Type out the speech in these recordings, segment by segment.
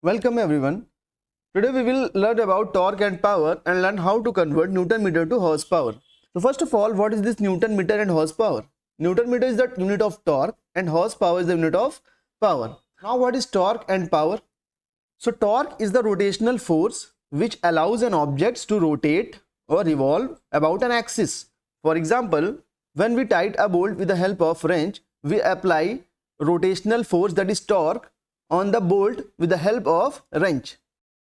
Welcome everyone. Today we will learn about torque and power and learn how to convert Newton meter to horsepower. So first of all, what is this Newton meter and horsepower? Newton meter is the unit of torque and horsepower is the unit of power. Now what is torque and power? So torque is the rotational force which allows an object to rotate or revolve about an axis. For example, when we tighten a bolt with the help of wrench, we apply rotational force, that is torque, on the bolt with the help of wrench.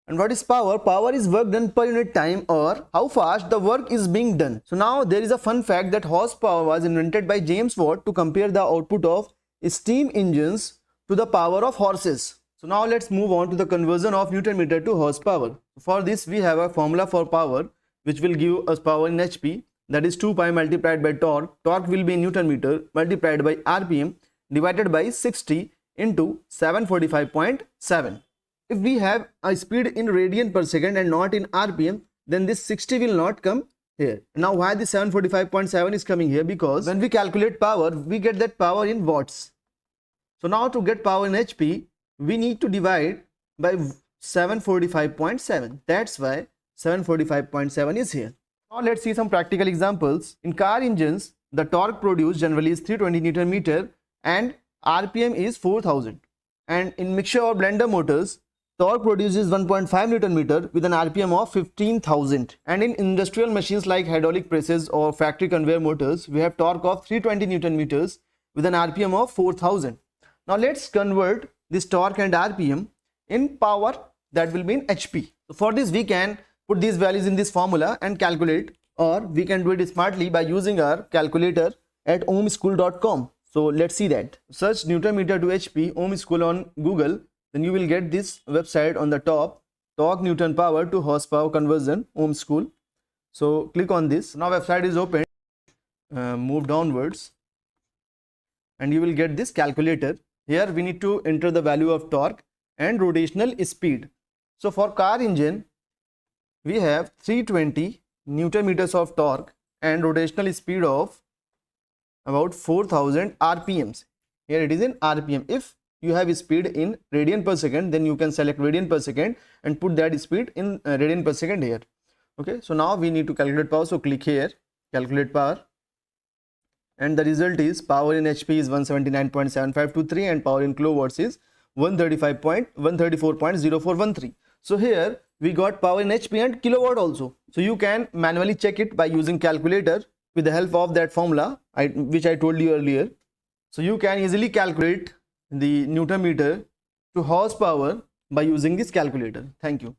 And what is power? Power is work done per unit time, or how fast the work is being done. So now there is a fun fact that horsepower was invented by James Watt to compare the output of steam engines to the power of horses. So now let's move on to the conversion of Newton meter to horsepower. For this we have a formula for power which will give us power in HP, that is 2 pi multiplied by torque. Torque will be in Newton meter multiplied by RPM divided by 60 into 745.7. If we have a speed in radian per second and not in RPM, then this 60 will not come here. Now why the 745.7 is coming here? Because when we calculate power, we get that power in watts. So now to get power in HP, we need to divide by 745.7. That's why 745.7 is here. Now let's see some practical examples. In car engines, the torque produced generally is 320 Newton meter and RPM is 4000. And in mixture or blender motors, torque produces 1.5 Newton meter with an RPM of 15,000. And in industrial machines like hydraulic presses or factory conveyor motors, we have torque of 320 Newton meters with an RPM of 4000. Now let's convert this torque and RPM in power, that will be in HP. So for this we can put these values in this formula and calculate, or we can do it smartly by using our calculator at ohmschool.com. So let's see that. Search Newton meter to HP Ohm School on Google, then you will get this website on the top, torque Newton power to horsepower conversion Ohm School. So click on this. Now website is open. Move downwards and you will get this calculator. Here we need to enter the value of torque and rotational speed. So for car engine, we have 320 Newton meters of torque and rotational speed of about 4000 RPMs. Here it is in RPM. If you have speed in radian per second, then you can select radian per second and put that speed in radian per second here. Okay, so now we need to calculate power. So click here, calculate power, and the result is power in HP is 179.7523 and power in kilowatts is 134.0413. So here we got power in HP and kilowatt also. So you can manually check it by using calculator with the help of that formula which I told you earlier. So you can easily calculate the Newton meter to horsepower by using this calculator. Thank you.